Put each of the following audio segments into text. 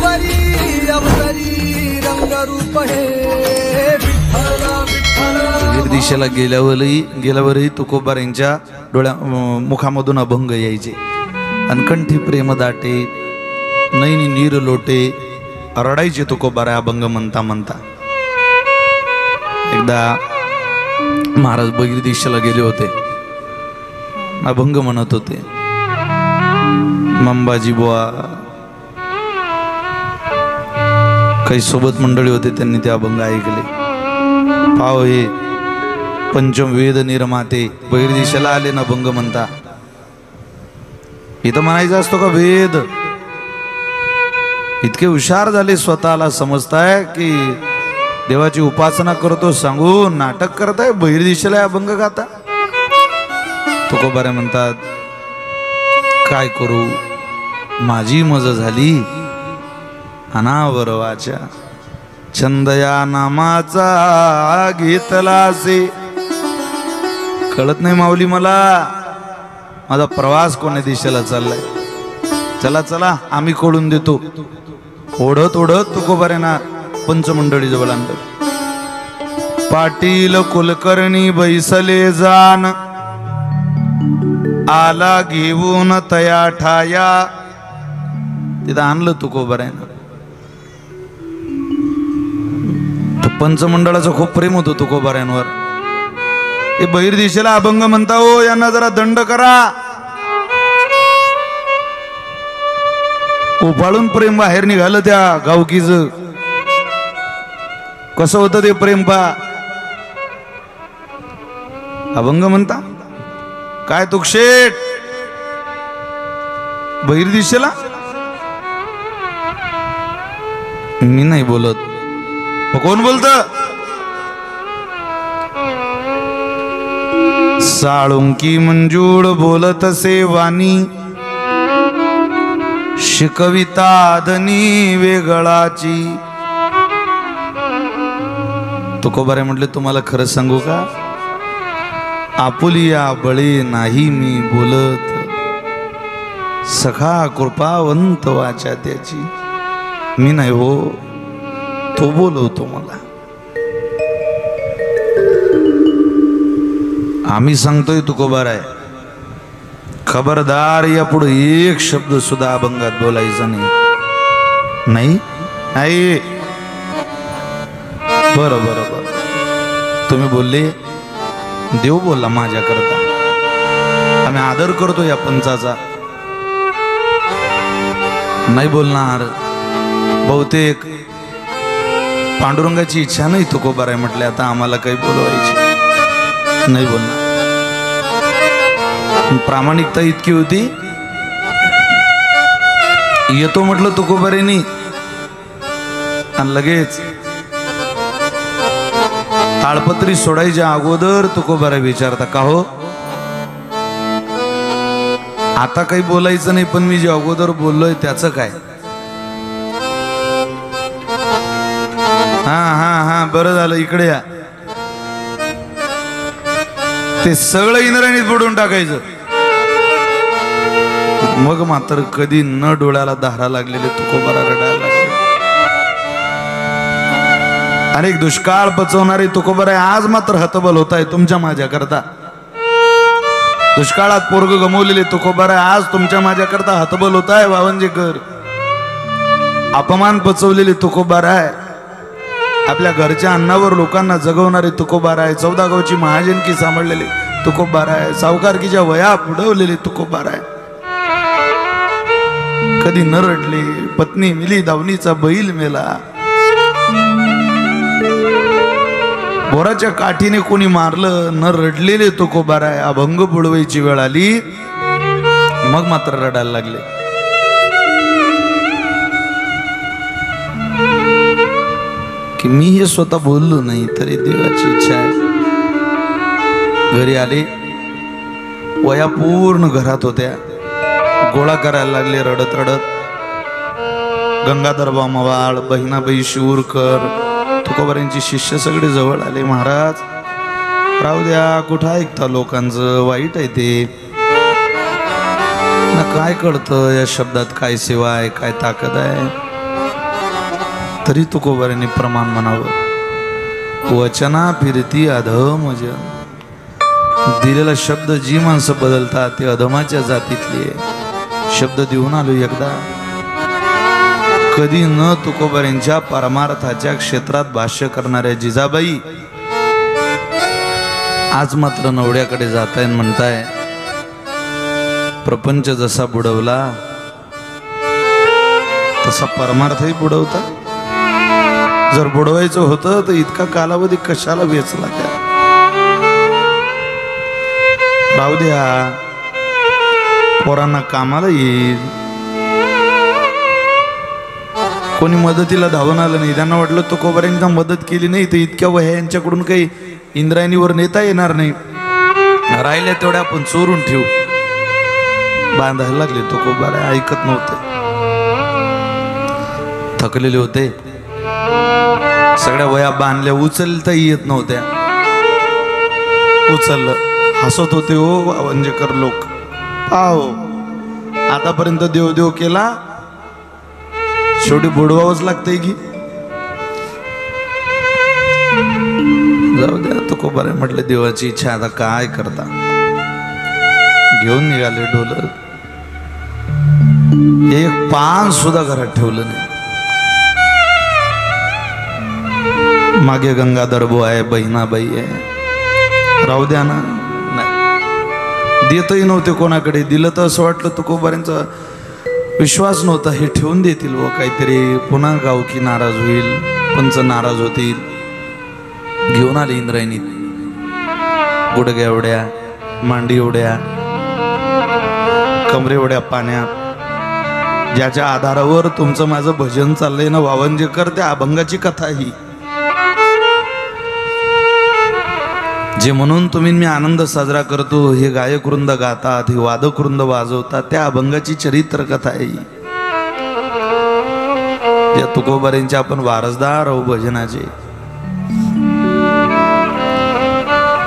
अवतरी अवतरी रंगरूप हे विठ्ठल विठ्ठल। दिशेला गेल्यावरही तुकोबारांच्या डोळ्या मुखामधून अभंग यायचे। अनकंठी प्रेम दाटे नैनी नीर लोटे रडायचे तुकोबारा अभंग म्हणता म्हणता। एकदा महाराज बहिर दिशेला गेले होते, अभंग म्हणत होते। मंबाजी बुवा काही सोबत मंडळी होते, त्यांनी ते अभंग ऐकले। पाव हे पंचम वेद निर्माते बहिर दिशेला आले ना अभंग म्हणता। इथं म्हणायचं असतो का वेद? इतके हुशार झाले, स्वतःला समजताय की देवाची उपासना करतो सांगू नाटक करताय, बहिर दिशेला अभंग गाता। तुकोबारे म्हणतात काय करू, माझी मज झाली अनावर वाचा, छंदया नामाचा घेतला असे। कळत नाही माऊली मला, माझा प्रवास कोण्या दिशेला चाललाय, चला चला आम्ही कळून देतो। ओढत ओढत तुकोबाऱ्यांना पंचमंडळी जवळ आणलं। पाटील कुलकर्णी बैसले जान, आला घेऊन तया ठाया। तिथं आणलं तुकोबाऱ्यांना। पंचमंडळाचं खूप प्रेम होतं तुकोबाऱ्यांवर। हे बहिर दिशेला अभंग म्हणता हो, यांना जरा दंड करा। उफाळून प्रेम बाहेर निघालं त्या गावकीच। कसं होतं ते प्रेम पा, अभंग म्हणता काय तुकशेट बहिर दिशेला? मी नाही बोलत, कोण बोलत? साळुंकी मंजूळ बोलत से वाणी, शिकविता धनी वेगळाची। तुकोबारे म्हटले तुम्हाला खरं सांगू का, आपुलिया बळे नाही मी बोलत, सखा कृपावंत वाचा त्याची। मी नाही हो, तो बोलवतो मला। आम्ही सांगतोय तुकोबार आहे, खबरदार या पुढे एक शब्द सुद्धा अभंगात बोलायचा नाही। नाही नाही, बरं बरं बरं, तुम्ही बोलले, देव बोलला माझ्याकरता, आम्ही आदर करतो या पंचाचा। नाही बोलणार, बहुतेक पांडुरंगाची इच्छा नाही तुकोबार आहे म्हटले, आता आम्हाला काही बोलवायची नाही, बोलणार। प्रामाणिकता इतकी होती, येतो म्हटलं तुकोबारेनी आणि लगेच ताळपत्री सोडायच्या अगोदर तुकोबारे विचारता का हो, आता काही बोलायचं नाही, पण मी जे अगोदर बोललोय त्याचं काय? हा हा हा, बरं झालं इकडे या। ते सगळं इंद्रायणीत बुडून टाकायचं। मग मात्र कधी न डोळ्याला धारा लागलेले तुकोबारा रडायला लागले। अनेक दुष्काळ पचवणारे तुकोबारा आज मात्र हतबल होत आहे तुमच्या माझ्या करता। दुष्काळात पोरग गमवलेले तुकोबारा आज तुमच्या माझ्या करता हतबल होत आहे। वावंजेकर अपमान पचवलेले तुकोबारा आहे, आपल्या घरच्या अन्नावर लोकांना जगवणारे तुकोबारा आहे। 14 गावची महाजनकी सांभाळलेले तुकोबारा आहे, सावकारकीच्या वया बुडवलेले तुकोबारा आहे। कधी न रडले, पत्नी मिली दावणीचा बैल मेला, बोराच्या काठीने कोणी मारलं, न रडलेले तुकोबारा आहे। अभंग बुडवायची वेळ आली मग मात्र रडायला लागले। की मी हे स्वतः बोललो नाही तरी देवाची इच्छा आहे। घरी आले, वया पूर्ण घरात होत्या, गोळा करायला लागले रडत रडत। गंगाधर मवाळ, बहिणाबाई शिवूरकर, तुकोबारांची शिष्य सगळे जवळ आले। महाराज राहू द्या, कुठं ऐकता लोकांचं, वाईट आहे ते ना, काय कळतं या शब्दात काय सेवा आहे, काय ताकद आहे। तरी तुकोबारांनी प्रमाण म्हणावं. वचना फिरती अधम जन. दिलेला शब्द जी माणसं बदलतात ते अधमाच्या जातीतली आहे. शब्द देऊन आलो एकदा. कधी न तुकोबारांच्या परमार्थाच्या क्षेत्रात भाष्य करणाऱ्या जिजाबाई आज मात्र नवड्याकडे जाताय म्हणताय प्रपंच जसा बुडवला तसा परमार्थही बुडवता. जर बुडवायचं होतं तर इतका कालावधी कशाला वेचला त्या. राहू द्या, पोरांना कामाला येईल. कोणी मदतीला धावून आलं नाही. त्यांना वाटलं तुकोबारांना मदत केली नाही तर इतक्या वह्या यांच्याकडून काही इंद्रायणीवर नेता येणार नाही. राहिल्या तेवढ्या आपण चोरून ठेवू. बांधायला लागले. तुकोबारा ऐकत नव्हते. थकलेले होते. सगळ्या वया बांधल्या. उचलताही येत नव्हत्या. उचललं. हसत होते हो वावंजेकर लोक. पाहो आतापर्यंत देव केला, शेवटी बुडवावंच लागतंय की. जाऊ द्या तुकोबारा म्हटलं देवाची इच्छा, आता काय करता. घेऊन निघाले डोलत. एक पान सुद्धा घरात ठेवलं नाही. मागे गंगाधर बुवा आहे, बहिणाबाई आहे. राहू द्या ना. नाही देतही नव्हते कोणाकडे. दिलं तर असं वाटलं तुकोबारांचा विश्वास नव्हता हे ठेवून देतील व काहीतरी. पुन्हा गावकी नाराज होईल, पंच नाराज होतील. घेऊन आले इंद्रायणीत. गुडघ्या एवढ्या, मांडी एवढ्या, कमरे एवढ्या पाण्यात, ज्याच्या आधारावर तुमचं माझं भजन चाललंय ना वावंजेकर, त्या अभंगाची कथा ही. जे म्हणून तुम्ही मी आनंद साजरा करतो, हे गायक वृंद गातात, हे वादक वृंद वाजवतात, त्या अभंगाची चरित्र कथा आहे. त्या तुकोबारांचे आपण वारसदार आहो भजनाचे.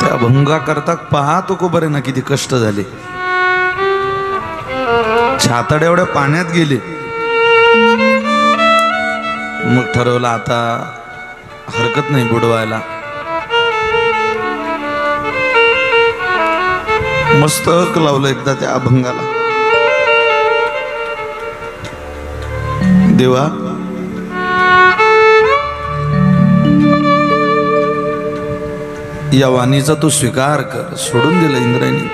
त्या अभंगा करता पहा तुकोबारांना किती कष्ट झाले. छातड एवढ्या पाण्यात गेले. मग ठरवलं आता हरकत नाही बुडवायला. मस्त हक लावलं एकदा त्या अभंगाला. देवा या वाणीचा तू स्वीकार कर. सोडून दिलं इंद्रायणी.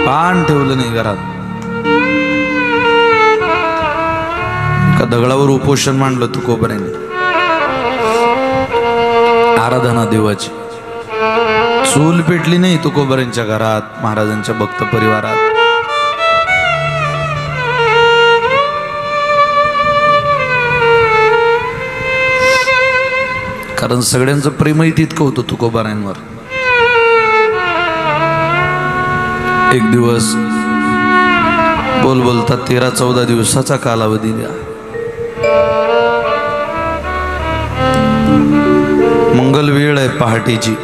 पान ठेवलं नाही घरात. का दगडावर उपोषण मांडलं तुकोबारांनी. आराधना देवाची. चूल पेटली नाही तुकोबारांच्या घरात, महाराजांच्या भक्त परिवारात. कारण सगळ्यांचं प्रेमही तितकं होतं तुकोबारांवर. एक दिवस बोलता 13-14 दिवसाचा कालावधी द्या. मंगल वेळ आहे पहाटेची.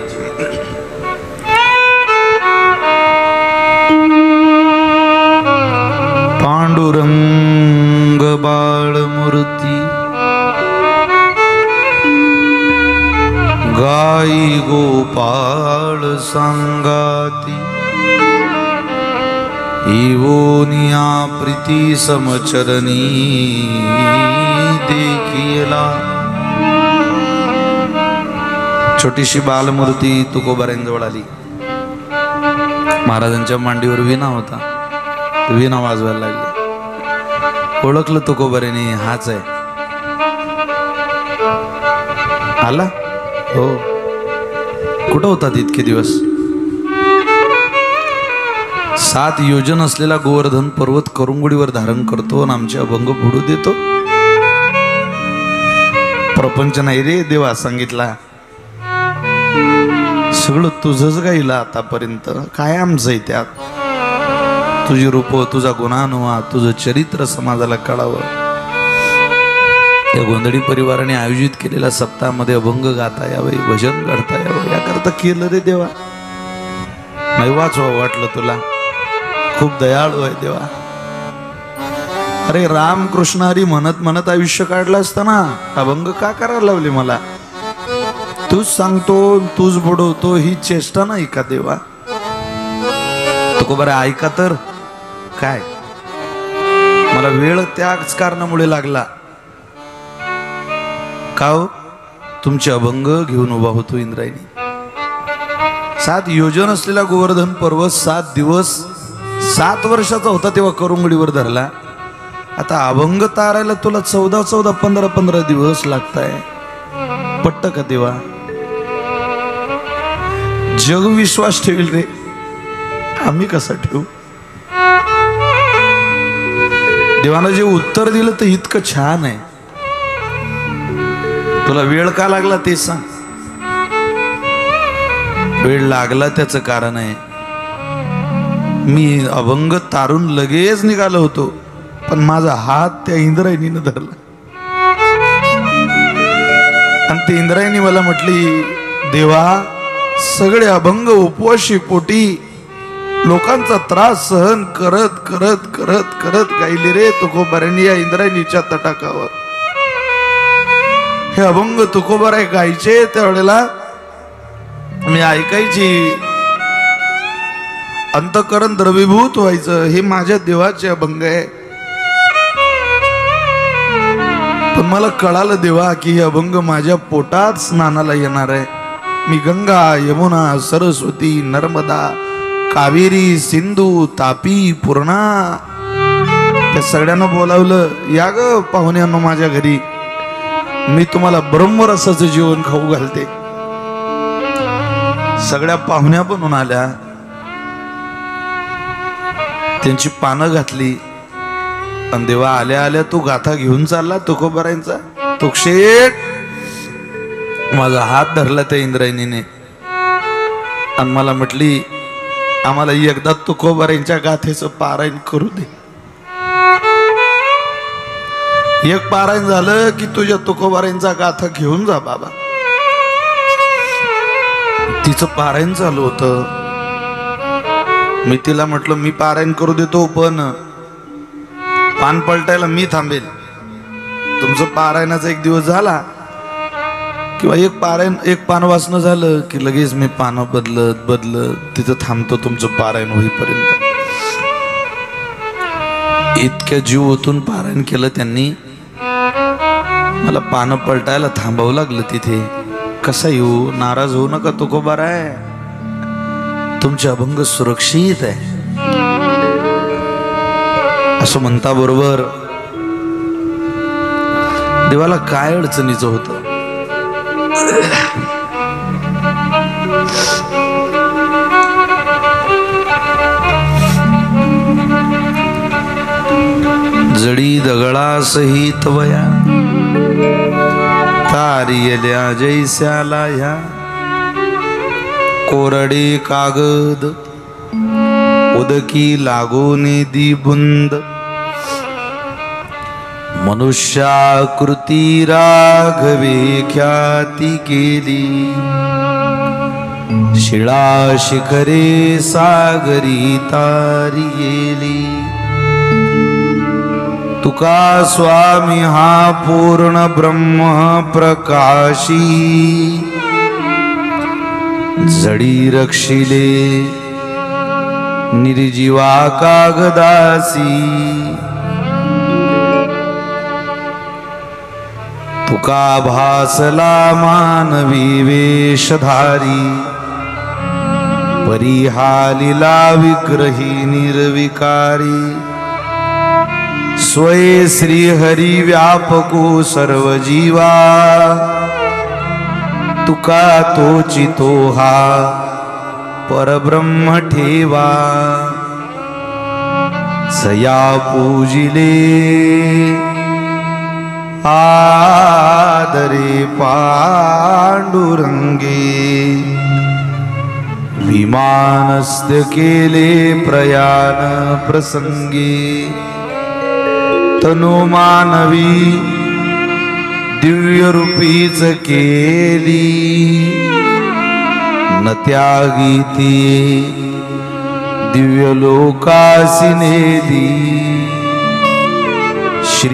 पांडुरंग बाळ मूर्ती गाई गोपाळ सांगाती इवोनिया प्रीती समचरणी देखिला. छोटीशी बालमूर्ती तुकोबारांजवळ आली. महाराजांच्या मांडीवर विणा होता. विणा वाजवायला लागली. ओळखलं तुकोबारांनी, हाच आहे. आला हो. कुठं होतात इतके दिवस. 7 योजन असलेला गोवर्धन पर्वत करुंगुडीवर धारण करतो आणि आमचे अभंग बुडू देतो. प्रपंच नाही रे देवा सांगितला. सगळं तुझंच गायला आतापर्यंत. काय आमचंय त्यात. तुझी रूप, तुझा गुणानुवा, तुझं चरित्र समाजाला कळावं. या गोंधळी परिवाराने आयोजित केलेल्या सप्ताहामध्ये अभंग गाता यावे, भजन करता यावं, याकरता केलं रे देवा. नाही वाचवा वाटलं तुला. खूप दयाळू आहे देवा. अरे राम कृष्ण हरी म्हणत म्हणत आयुष्य काढलं असताना अभंग का करायला लावली मला? तूच सांगतो तूच बुडवतो, ही चेष्टा नाही का देवा? तो बरं ऐका तर काय, मला वेळ त्याच कारणामुळे लागला का हो? तुमचे अभंग घेऊन उभा होतो इंद्रायणी. 7 योजन असलेला गोवर्धन पर्वत 7 दिवस 7 वर्षाचा होता तेव्हा करुंगडीवर धरला. आता अभंग तारायला तुला 14 15 दिवस लागताय. पट्ट का देवा? जग विश्वास ठेवील रे, आम्ही कसा ठेवू? देवानं जे उत्तर दिलं ते इतकं छान आहे. तुला वेळ का लागला ते सांग. वेळ लागला त्याचं कारण आहे, मी अभंग तारून लगेच निघालो होतो, पण माझा हात त्या इंद्रायणीनं धरला. आणि ते इंद्रायणी मला म्हटली, देवा सगळे अभंग उपवाशी पोटी लोकांचा त्रास सहन करत करत करत करत गायली रे तुकोबारांनी या इंद्रायणीच्या तटाकावर. हे अभंग तुकोबाराय गायचे त्यावेळेला मी ऐकायची, अंतःकरण द्रवीभूत व्हायचं. हे माझ्या देवाचे अभंग आहे. पण मला कळालं देवा की हे अभंग माझ्या पोटात स्नानाला येणार आहे. मी गंगा यमुना सरस्वती नर्मदा कावेरी सिंधू तापी पूर्णा त्या सगळ्यांना बोलावलं, या ग पाहुण्यांनो माझ्या घरी, मी तुम्हाला ब्रह्मरसाचं जेवण खाऊ घालते. सगळ्या पाहुण्या बनून आल्या, त्यांची पानं घातली. आणि देवा आल्या आल्या तू गाथा घेऊन चालला तुकोबारांचा. तुकशेट माझा हात धरला त्या इंद्रायणीने आणि मला म्हटली, आम्हाला एकदा तुकोबारांच्या गाथेचं पारायण करू दे. एक पारायण झालं की तुझ्या तुकोबारांचा गाथा घेऊन जा बाबा. तिचं पारायण चालू होतं. मी तिला म्हटलं, मी पारायण करू देतो, पण पान पलटायला मी थांबेल. तुमचं पारायणाचा 1 दिवस झाला किंवा एक पान वाचणं झालं की लगेच मी पानं बदलत तिथं थांबतो तुमचं पारायण होईपर्यंत. इतक्या जीव ओतून पारायण केलं त्यांनी. मला पानं पलटायला थांबावं लागलं तिथे. कसा येऊ? नाराज होऊ नका तुकोबाराय, तुमचे अभंग सुरक्षित आहे असं म्हणता बरोबर देवाला काय अडचणीचं होतं. जडी दगडा सहित वया तारियल्या जैस्याला ह्या कोरडे कागद उदकी लागोने दिबुंद मनुष्याकृती राघवे ख्याती केली शिळा शिखरे सागरी तारियेली तुका स्वामी हा पूर्ण ब्रह्म प्रकाशी जडी रक्षिले निर्जीवा कागदासी तुका भासला मानवी वेशधारी परिहालिला विग्रही निर्विकारी स्वये श्री हरी व्यापको सर्व जीवा तुका तोचितो हा परब्रह्म ठेवा सया पूजिले आदरे पांडुरंगे विमानस्थ केले प्रयाण प्रसंगे तनु मानवी दिव्य रूपीच केली न त्यागी ती दिव्य लोकासी नेली